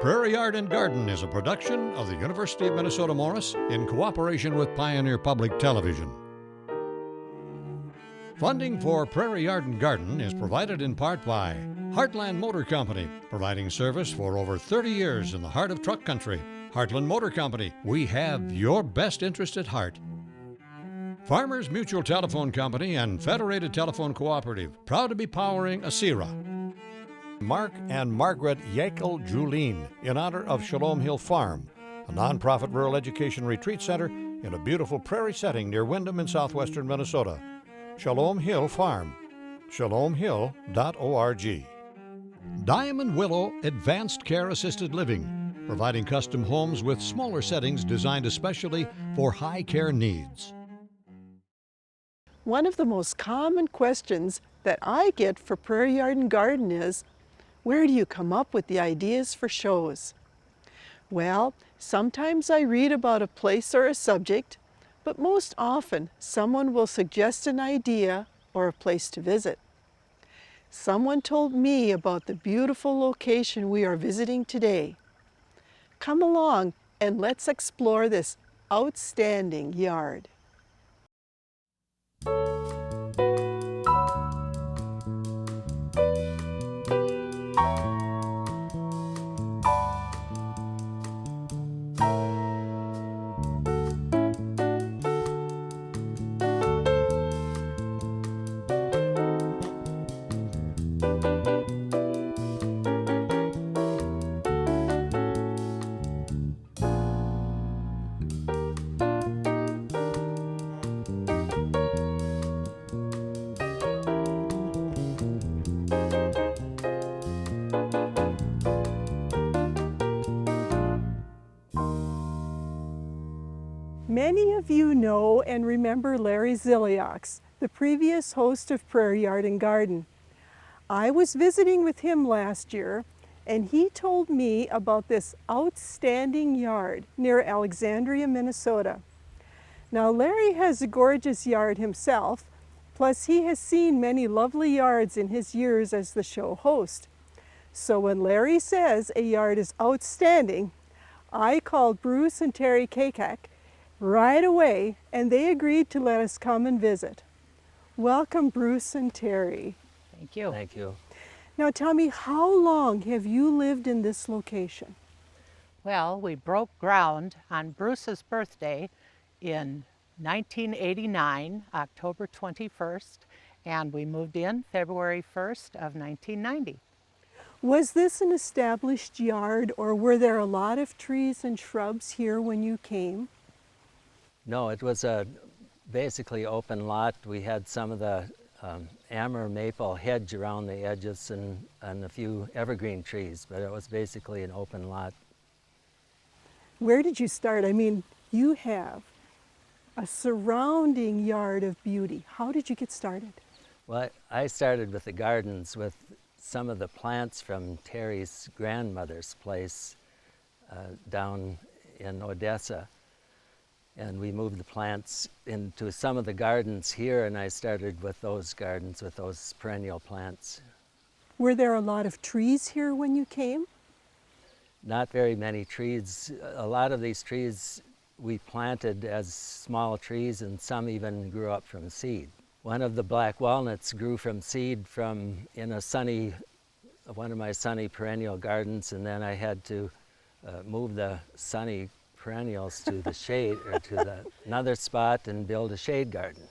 Prairie Yard and Garden is a production of the University of Minnesota Morris in cooperation with Pioneer Public Television. Funding for Prairie Yard and Garden is provided in part by Heartland Motor Company, providing service for over 30 years in the heart of truck country. Heartland Motor Company, we have your best interest at heart. Farmers Mutual Telephone Company and Federated Telephone Cooperative, proud to be powering ASERA. Mark and Margaret Yakel Julien, in honor of Shalom Hill Farm, a nonprofit rural education retreat center in a beautiful prairie setting near Windham in southwestern Minnesota. Shalom Hill Farm, shalomhill.org. Diamond Willow Advanced Care Assisted Living, providing custom homes with smaller settings designed especially for high care needs. One of the most common questions that I get for Prairie Yard and Garden is, where do you come up with the ideas for shows? Well, sometimes I read about a place or a subject, but most often someone will suggest an idea or a place to visit. Someone told me about the beautiful location we are visiting today. Come along and let's explore this outstanding yard. Many of you know and remember Larry Ziliox, the previous host of Prairie Yard and Garden. I was visiting with him last year, and he told me about this outstanding yard near Alexandria, Minnesota. Now, Larry has a gorgeous yard himself, plus he has seen many lovely yards in his years as the show host. So when Larry says a yard is outstanding, I called Bruce and Terry Kakak right away, and they agreed to let us come and visit. Welcome, Bruce and Terry. Thank you. Thank you. Now tell me, how long have you lived in this location? Well, we broke ground on Bruce's birthday in 1989, October 21st, and we moved in February 1st of 1990. Was this an established yard, or were there a lot of trees and shrubs here when you came? No, it was a basically open lot. We had some of the amber maple hedge around the edges and a few evergreen trees, but it was basically an open lot. Where did you start? I mean, you have a surrounding yard of beauty. How did you get started? Well, I started with the gardens with some of the plants from Terry's grandmother's place down in Odessa. And we moved the plants into some of the gardens here, and I started with those gardens, with those perennial plants. Were there a lot of trees here when you came? Not very many trees. A lot of these trees we planted as small trees, and some even grew up from seed. One of the black walnuts grew from seed in one of my sunny perennial gardens, and then I had to move the sunny perennials to the shade or to another spot and build a shade garden.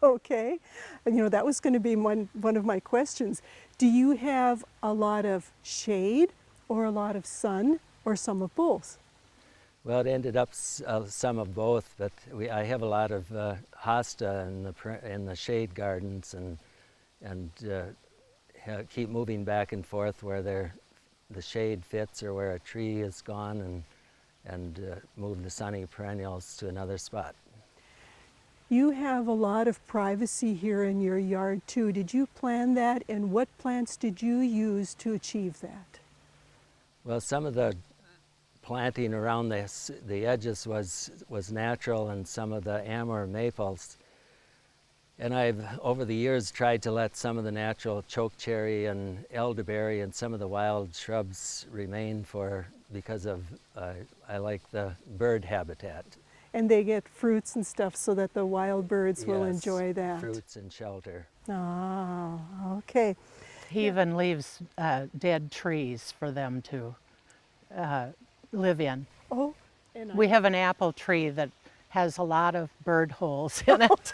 Okay. And that was going to be one of my questions. Do you have a lot of shade or a lot of sun or some of both? Well, it ended up some of both, but I have a lot of hosta in the shade gardens and keep moving back and forth where the shade fits or where a tree is gone and move the sunny perennials to another spot. You have a lot of privacy here in your yard too. Did you plan that, and what plants did you use to achieve that? Well, some of the planting around the edges was natural, and some of the amber maples And I've, over the years, tried to let some of the natural chokecherry and elderberry and some of the wild shrubs remain because of, I like the bird habitat. And they get fruits and stuff so that the wild birds will Yes, enjoy that. fruits and shelter. Oh, okay. He even leaves dead trees for them to live in. Oh, and We have an apple tree that has a lot of bird holes in it.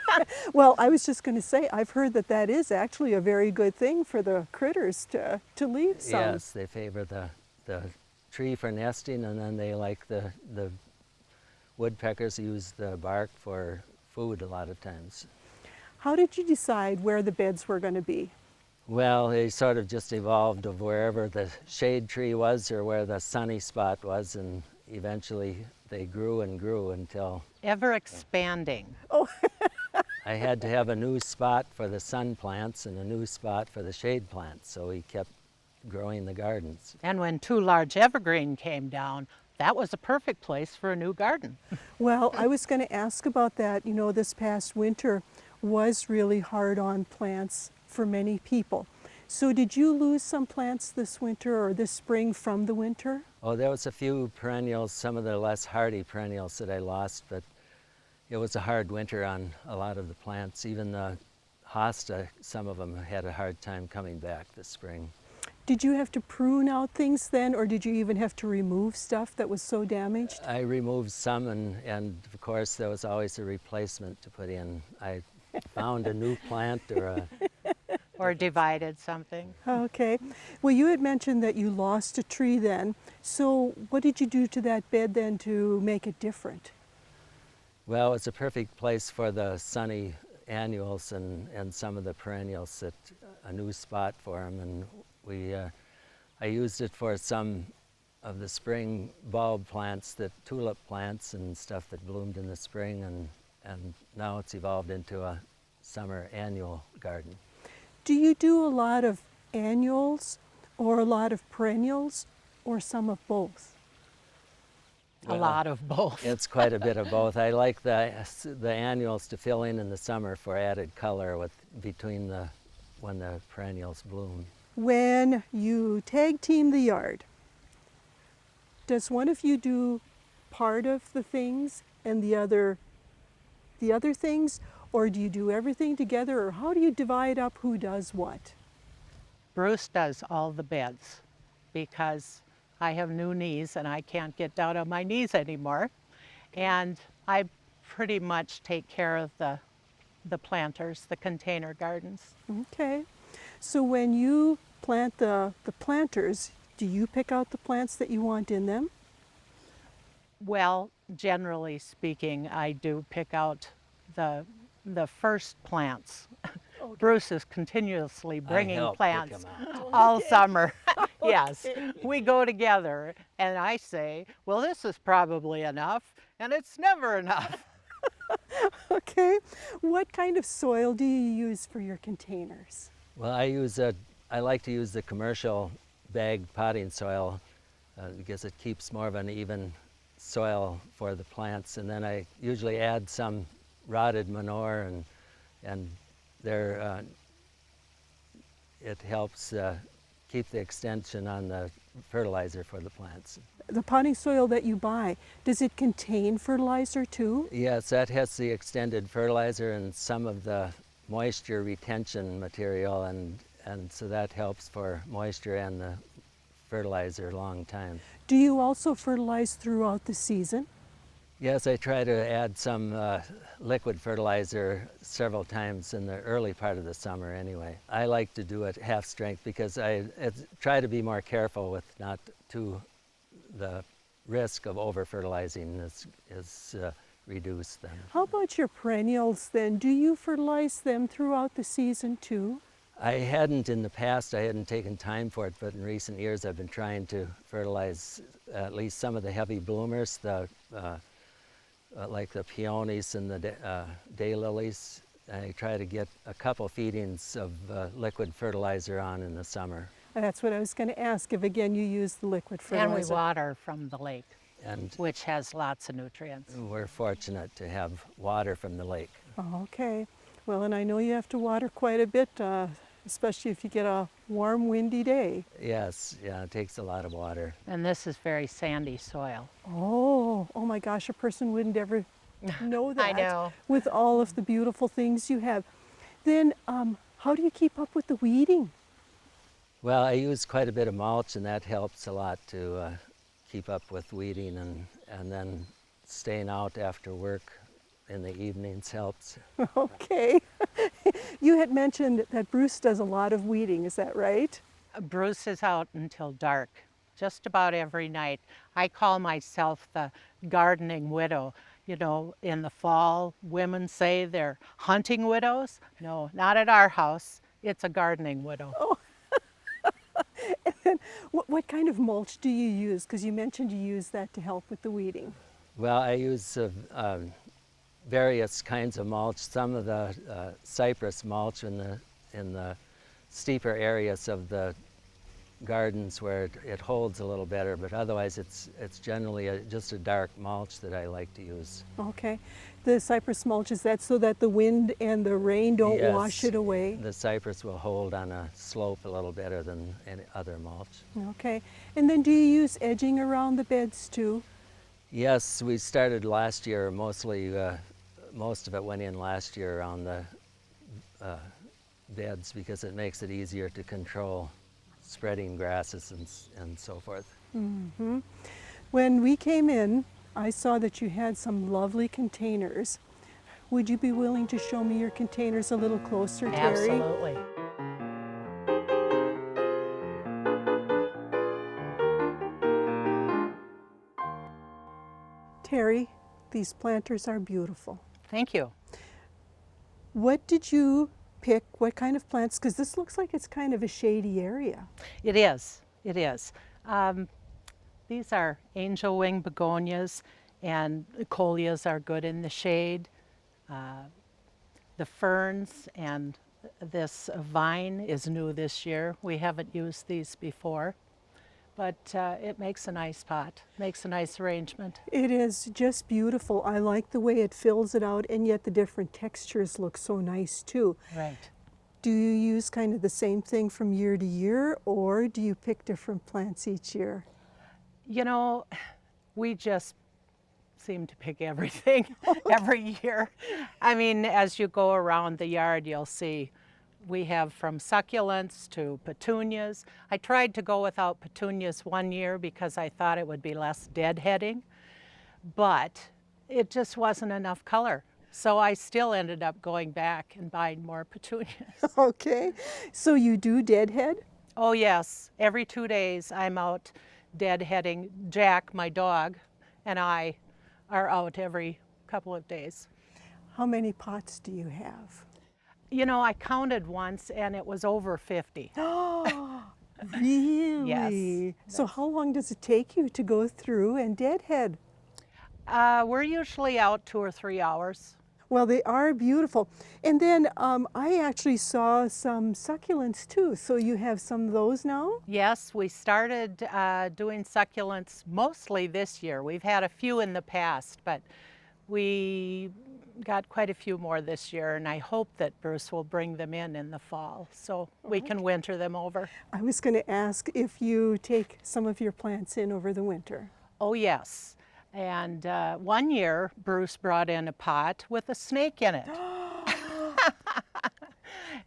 well, I was just going to say, I've heard that that is actually a very good thing for the critters to leave some. Yes, they favor the tree for nesting, and then they like the woodpeckers use the bark for food a lot of times. How did you decide where the beds were going to be? Well, they sort of just evolved of wherever the shade tree was or where the sunny spot was, and eventually they grew and grew until Ever expanding. I had to have a new spot for the sun plants and a new spot for the shade plants, so we kept growing the gardens. And when 2 large evergreen came down, that was a perfect place for a new garden. Well, I was going to ask about that. You know, this past winter was really hard on plants for many people. So did you lose some plants this winter or this spring from the winter? Oh, there was a few perennials, some of the less hardy perennials that I lost, but it was a hard winter on a lot of the plants. Even the hosta, some of them had a hard time coming back this spring. Did you have to prune out things then, or did you even have to remove stuff that was so damaged? I removed some, and of course there was always a replacement to put in. I found a new plant Or divided something. Okay. Well, you had mentioned that you lost a tree then. So what did you do to that bed then to make it different? Well, it's a perfect place for the sunny annuals and some of the perennials, that a new spot for them. And I used it for some of the spring bulb plants, the tulip plants and stuff that bloomed in the spring, and now it's evolved into a summer annual garden. Do you do a lot of annuals or a lot of perennials or some of both? A lot of both. It's quite a bit of both. I like the annuals to fill in the summer for added color when the perennials bloom. When you tag team the yard, does one of you do part of the things and the other things, or do you do everything together, or how do you divide up who does what? Bruce does all the beds because I have new knees and I can't get down on my knees anymore. And I pretty much take care of the planters, the container gardens. Okay. So when you plant the planters, do you pick out the plants that you want in them? Well, generally speaking, I do pick out the first plants. Okay. Bruce is continuously bringing help pick plants 'em out. all summer. Yes, we go together and I say, well, this is probably enough, and it's never enough. Okay. What kind of soil do you use for your containers? Well, I like to use the commercial bagged potting soil because it keeps more of an even soil for the plants, and then I usually add some rotted manure, and it helps keep the extension on the fertilizer for the plants. The potting soil that you buy, does it contain fertilizer too? Yes, that has the extended fertilizer and some of the moisture retention material, and so that helps for moisture and the fertilizer a long time. Do you also fertilize throughout the season? Yes, I try to add some liquid fertilizer several times in the early part of the summer anyway. I like to do it half strength because I try to be more careful with the risk of over-fertilizing is reduced then. How about your perennials then? Do you fertilize them throughout the season too? I hadn't in the past, I hadn't taken time for it, but in recent years I've been trying to fertilize at least some of the heavy bloomers, like the peonies and the daylilies. I try to get a couple feedings of liquid fertilizer on in the summer. That's what I was going to ask, if again you use the liquid fertilizer. And we water from the lake, And which has lots of nutrients. we're fortunate to have water from the lake. Oh, okay. Well, and I know you have to water quite a bit, especially if you get a warm, windy day. Yes, yeah, it takes a lot of water. And this is very sandy soil. Oh my gosh, a person wouldn't ever know that I know. with all of the beautiful things you have. Then, how do you keep up with the weeding? Well, I use quite a bit of mulch, and that helps a lot to keep up with weeding, and then staying out after work in the evenings helps. Okay. You had mentioned that Bruce does a lot of weeding, is that right? Bruce is out until dark, just about every night. I call myself the gardening widow. You know, in the fall, women say they're hunting widows. No, not at our house. It's a gardening widow. What kind of mulch do you use? Because you mentioned you use that to help with the weeding. Well, I use various kinds of mulch. Some of the cypress mulch in the steeper areas of the gardens where it holds a little better, but otherwise it's generally just a dark mulch that I like to use. Okay. The cypress mulch, is that so that the wind and the rain don't Yes, wash it away? the cypress will hold on a slope a little better than any other mulch. Okay. And then do you use edging around the beds too? Yes, we started last year. Mostly, most of it went in last year around the beds because it makes it easier to control spreading grasses and so forth. When we came in, I saw that you had some lovely containers. Would you be willing to show me your containers a little closer, Terry? Absolutely. Terry, these planters are beautiful. Thank you. What did you pick? What kind of plants? Because this looks like it's kind of a shady area. It is. It is. These are angel wing begonias, and coleus are good in the shade. The ferns and this vine is new this year. We haven't used these before, but it makes a nice pot, makes a nice arrangement. It is just beautiful. I like the way it fills it out, and yet the different textures look so nice too. Right. Do you use kind of the same thing from year to year, or do you pick different plants each year? You know, we just seem to pick everything every year. I mean, as you go around the yard, you'll see we have from succulents to petunias. I tried to go without petunias one year because I thought it would be less deadheading, but it just wasn't enough color. So I still ended up going back and buying more petunias. Okay, so you do deadhead? Oh yes, every 2 days I'm out deadheading. Jack, my dog, and I are out every couple of days. How many pots do you have? You know, I counted once and it was over 50. Really? Yes. So how long does it take you to go through and deadhead? We're usually out 2 or 3 hours. Well, they are beautiful. And then I actually saw some succulents too. So you have some of those now? Yes, we started doing succulents mostly this year. We've had a few in the past, but we got quite a few more this year, and I hope that Bruce will bring them in the fall so we can winter them over. I was going to ask if you take some of your plants in over the winter. Oh yes, and one year Bruce brought in a pot with a snake in it.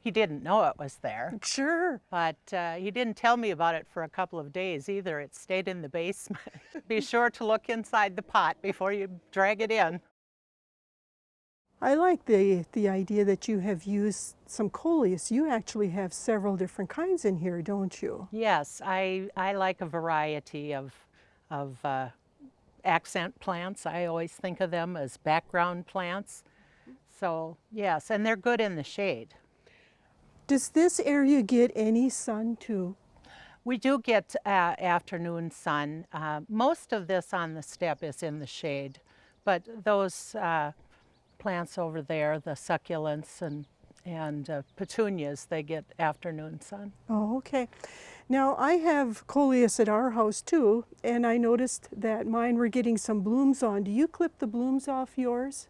He didn't know it was there, Sure. but he didn't tell me about it for a couple of days either. It stayed in the basement. Be sure to look inside the pot before you drag it in. I like the idea that you have used some coleus. You actually have several different kinds in here, don't you? Yes, I like a variety of accent plants. I always think of them as background plants. So yes, and they're good in the shade. Does this area get any sun too? We do get afternoon sun. Most of this on the step is in the shade, but those plants over there, the succulents and petunias, they get afternoon sun. Oh, okay. Now I have coleus at our house too, and I noticed that mine were getting some blooms on. Do you clip the blooms off yours?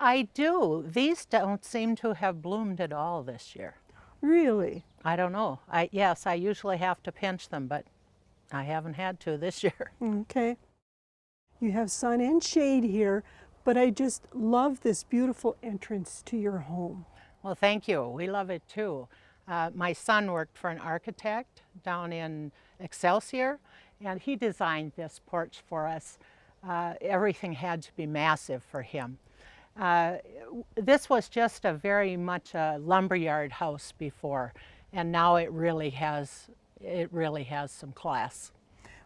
I do. These don't seem to have bloomed at all this year. Really? I don't know. Yes, I usually have to pinch them, but I haven't had to this year. Okay. You have sun and shade here, but I just love this beautiful entrance to your home. Well, thank you. We love it too. My son worked for an architect down in Excelsior, and he designed this porch for us. Everything had to be massive for him. This was just a very much a lumberyard house before, and now it really has some class.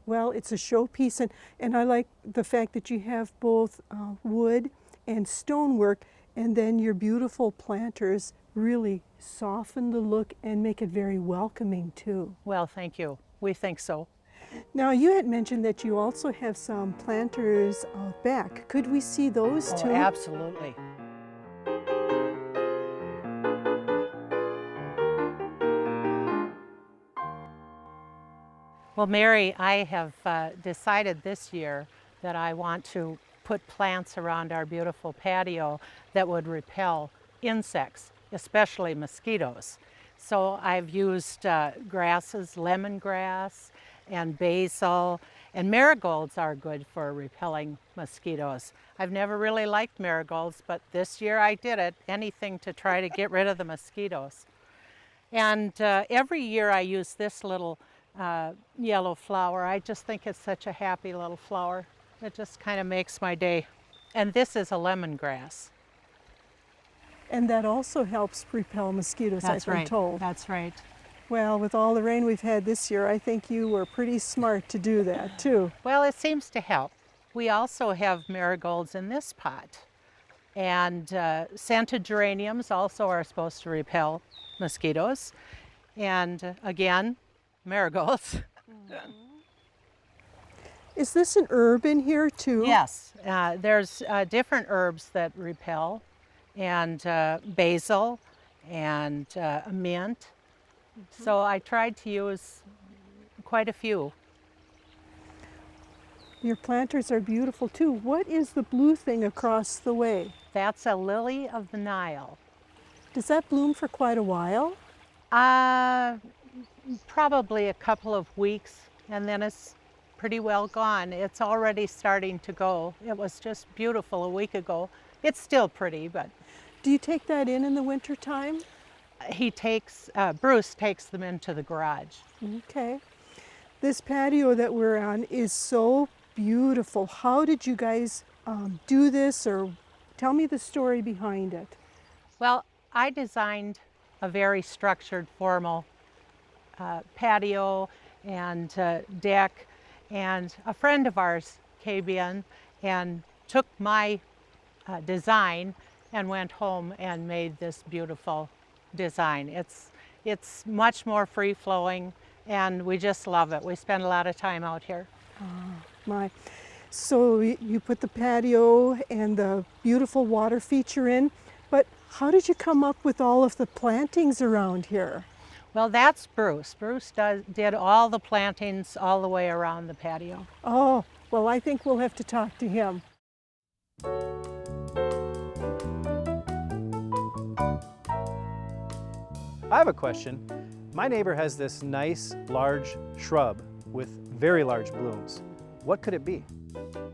Well, it's a showpiece, and I like the fact that you have both wood and stonework, and then your beautiful planters really soften the look and make it very welcoming too. Well, thank you. We think so. Now, you had mentioned that you also have some planters out back. Could we see those too? Oh, absolutely. Well, Mary, I have decided this year that I want to put plants around our beautiful patio that would repel insects, especially mosquitoes. So I've used grasses, lemongrass and basil, and marigolds are good for repelling mosquitoes. I've never really liked marigolds, but this year I did it, anything to try to get rid of the mosquitoes. And every year I use this little yellow flower. I just think it's such a happy little flower. It just kind of makes my day. And this is a lemongrass. And that also helps repel mosquitoes, I've been told. That's right. Well, with all the rain we've had this year, I think you were pretty smart to do that too. Well, it seems to help. We also have marigolds in this pot. And scented geraniums also are supposed to repel mosquitoes. And again, marigolds. Is this an herb in here too? Yes, there's different herbs that repel, and basil and mint. So I tried to use quite a few. Your planters are beautiful too. What is the blue thing across the way? That's a lily of the Nile. Does that bloom for quite a while? Probably a couple of weeks, and then it's pretty well gone. It's already starting to go. It was just beautiful a week ago. It's still pretty, but... Do you take that in the winter time? Bruce takes them into the garage. Okay. This patio that we're on is so beautiful. How did you guys do this, or tell me the story behind it? Well, I designed a very structured, formal patio and deck, and a friend of ours came in and took my design and went home and made this beautiful design. It's much more free-flowing, and we just love it. We spend a lot of time out here. My. So you put the patio and the beautiful water feature in, but how did you come up with all of the plantings around here? Well, that's Bruce. Bruce did all the plantings all the way around the patio. Oh, well, I think we'll have to talk to him. I have a question. My neighbor has this nice, large shrub with very large blooms. What could it be?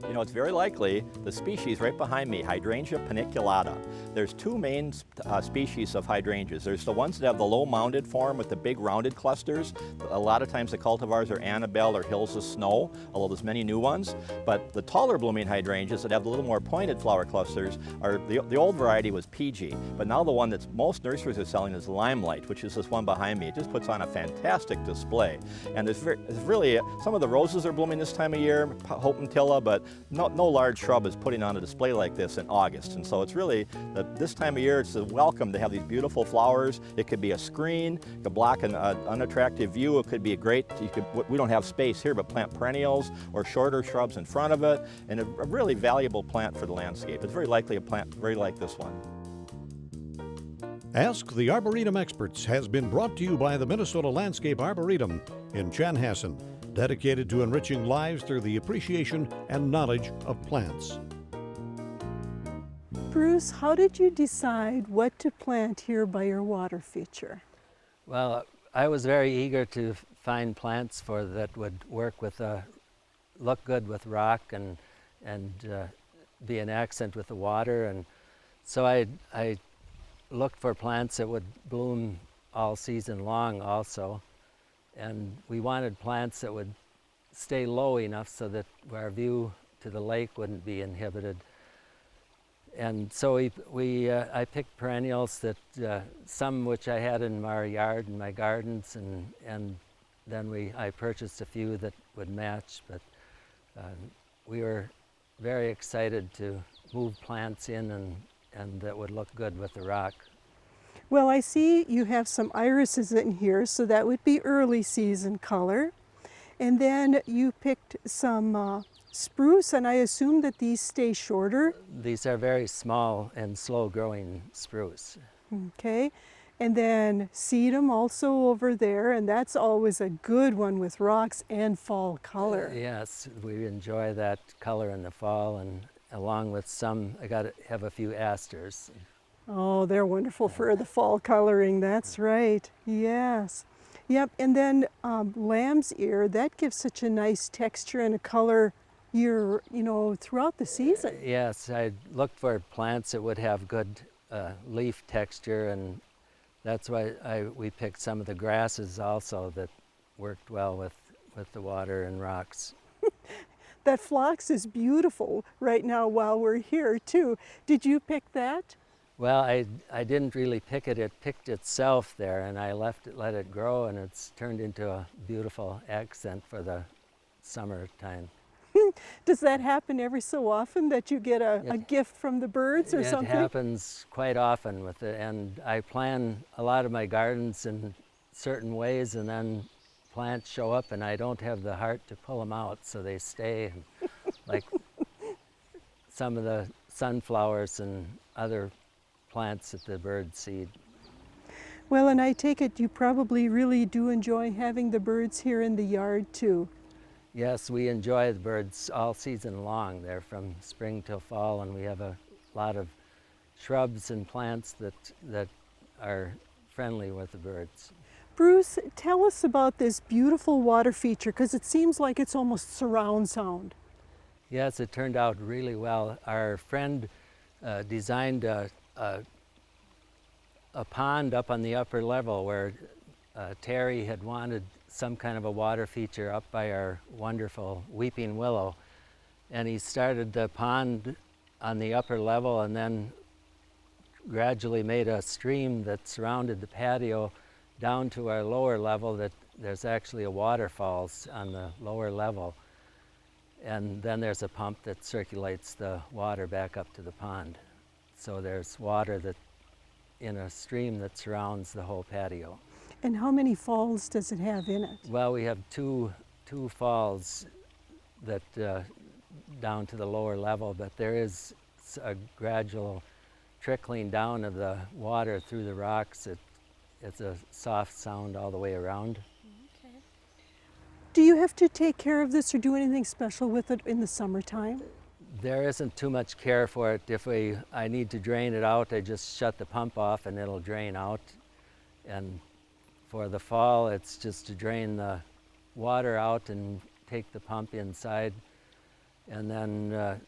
You know, it's very likely the species right behind me, Hydrangea paniculata. There's two main species of hydrangeas. There's the ones that have the low mounded form with the big rounded clusters. A lot of times the cultivars are Annabelle or Hills of Snow, although there's many new ones. But the taller blooming hydrangeas that have the little more pointed flower clusters are, the old variety was PG, but now the one that most nurseries are selling is Limelight, which is this one behind me. It just puts on a fantastic display. And there's really, some of the roses are blooming this time of year, Hope-and-Tilla, but no large shrub is putting on a display like this in August. And so it's really, this time of year, it's a welcome to have these beautiful flowers. It could be a screen, it could block an unattractive view. It could be a great, we don't have space here, but plant perennials or shorter shrubs in front of it. And a really valuable plant for the landscape. It's very likely a plant very like this one. Ask the Arboretum Experts has been brought to you by the Minnesota Landscape Arboretum in Chanhassen, dedicated to enriching lives through the appreciation and knowledge of plants. Bruce, how did you decide what to plant here by your water feature? Well, I was very eager to find plants that would work with, look good with rock and be an accent with the water. And so I looked for plants that would bloom all season long also. And we wanted plants that would stay low enough so that our view to the lake wouldn't be inhibited. And so I picked perennials that some which I had in my yard and my gardens, and then I purchased a few that would match. But we were very excited to move plants in and that would look good with the rock. Well, I see you have some irises in here, so that would be early season color. And then you picked some spruce, and I assume that these stay shorter. These are very small and slow growing spruce. Okay. And then sedum also over there, and that's always a good one with rocks and fall color. Yes, we enjoy that color in the fall, and along with some, I got to have a few asters. Oh, they're wonderful for the fall coloring. That's right. Yes. Yep. And then lamb's ear, that gives such a nice texture and a color throughout the season. Yes, I looked for plants that would have good leaf texture, and that's why we picked some of the grasses also that worked well with the water and rocks. That phlox is beautiful right now while we're here too. Did you pick that? Well, I didn't really pick it. It picked itself there, and I let it grow, and it's turned into a beautiful accent for the summertime. Does that happen every so often that you get a gift from the birds or something? It happens quite often with it, and I plan a lot of my gardens in certain ways, and then plants show up and I don't have the heart to pull them out, so they stay. Like some of the sunflowers and other plants that the birds seed. Well, and I take it you probably really do enjoy having the birds here in the yard too. Yes, we enjoy the birds all season long. They're from spring till fall, and we have a lot of shrubs and plants that are friendly with the birds. Bruce, tell us about this beautiful water feature, because it seems like it's almost surround sound. Yes, it turned out really well. Our friend designed a pond up on the upper level where Terry had wanted some kind of a water feature up by our wonderful weeping willow. And he started the pond on the upper level and then gradually made a stream that surrounded the patio down to our lower level, that there's actually a waterfalls on the lower level. And then there's a pump that circulates the water back up to the pond. So there's water that in a stream that surrounds the whole patio. And how many falls does it have in it? Well, we have two falls that down to the lower level, but there is a gradual trickling down of the water through the rocks. It's a soft sound all the way around. Okay. Do you have to take care of this or do anything special with it in the summertime? There isn't too much care for it. If I need to drain it out, I just shut the pump off and it'll drain out. And for the fall, it's just to drain the water out and take the pump inside. And then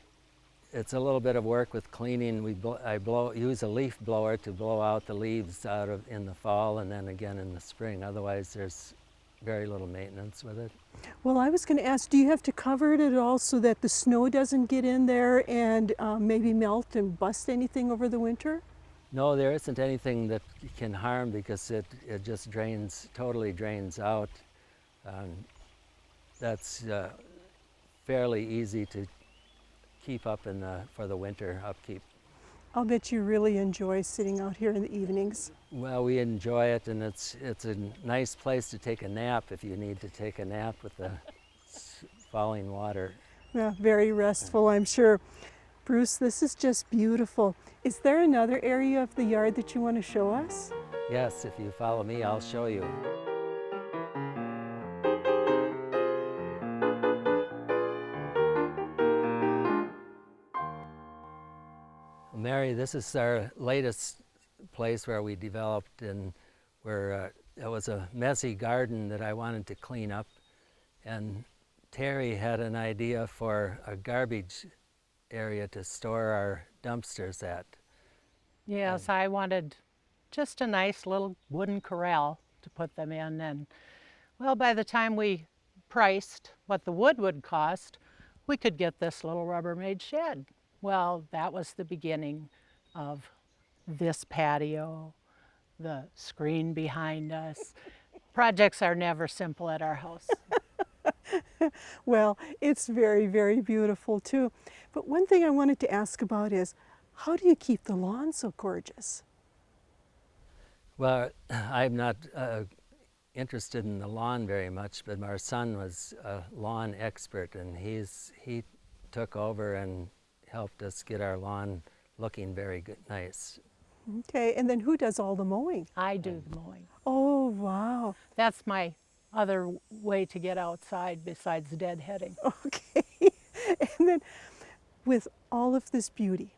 it's a little bit of work with cleaning. I use a leaf blower to blow out the leaves in the fall and then again in the spring. Otherwise, there's very little maintenance with it. Well, I was going to ask, do you have to cover it at all so that the snow doesn't get in there and maybe melt and bust anything over the winter? No, there isn't anything that can harm because it just totally drains out. That's fairly easy to keep up for the winter upkeep. I'll bet you really enjoy sitting out here in the evenings. Well, we enjoy it, and it's a nice place to take a nap if you need to take a nap with the falling water. Yeah, very restful, I'm sure. Bruce, this is just beautiful. Is there another area of the yard that you want to show us? Yes, if you follow me, I'll show you. Mary, this is our latest place where we developed, and where it was a messy garden that I wanted to clean up. And Terry had an idea for a garbage area to store our dumpsters at. Yes, I wanted just a nice little wooden corral to put them in. And well, by the time we priced what the wood would cost, we could get this little Rubbermaid shed. Well, that was the beginning of this patio, the screen behind us. Projects are never simple at our house. Well, it's very, very beautiful too. But one thing I wanted to ask about is, how do you keep the lawn so gorgeous? Well, I'm not interested in the lawn very much, but our son was a lawn expert, and he took over and helped us get our lawn looking very good, nice. Okay, and then who does all the mowing? I do the mowing. Oh, wow. That's my other way to get outside besides deadheading. Okay. And then with all of this beauty,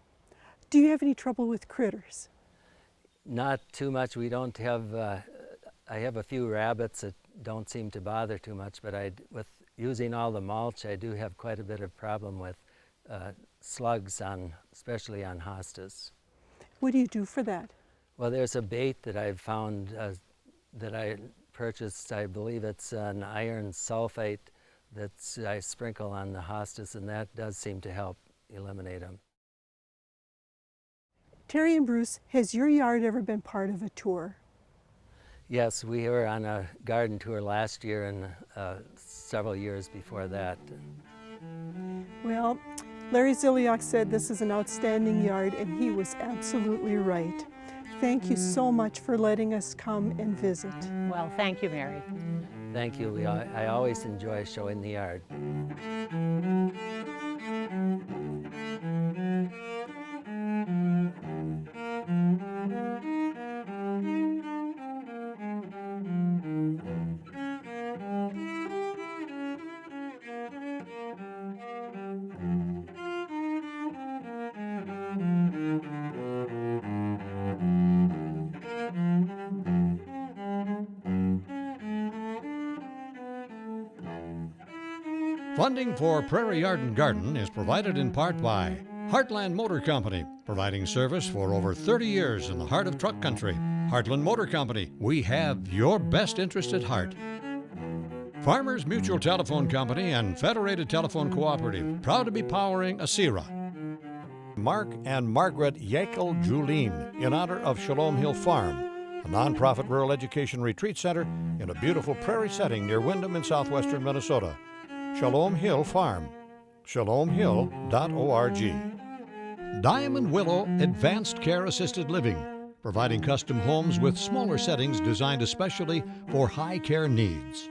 do you have any trouble with critters? Not too much. We don't have, I have a few rabbits that don't seem to bother too much, but with using all the mulch, I do have quite a bit of problem with slugs, especially on hostas. What do you do for that? Well, there's a bait that I've found that I purchased. I believe it's an iron sulfate that I sprinkle on the hostas, and that does seem to help eliminate them. Terry and Bruce, has your yard ever been part of a tour? Yes, we were on a garden tour last year and several years before that. Well, Larry Ziliak said this is an outstanding yard, and he was absolutely right. Thank you so much for letting us come and visit. Well, thank you, Mary. Thank you. I always enjoy showing the yard. Funding for Prairie Yard and Garden is provided in part by Heartland Motor Company, providing service for over 30 years in the heart of truck country. Heartland Motor Company, we have your best interest at heart. Farmers Mutual Telephone Company and Federated Telephone Cooperative, proud to be powering ASERA. Mark and Margaret Yakel Julien, in honor of Shalom Hill Farm, a nonprofit rural education retreat center in a beautiful prairie setting near Windham in southwestern Minnesota. Shalom Hill Farm, shalomhill.org. Diamond Willow Advanced Care Assisted Living, providing custom homes with smaller settings designed especially for high care needs.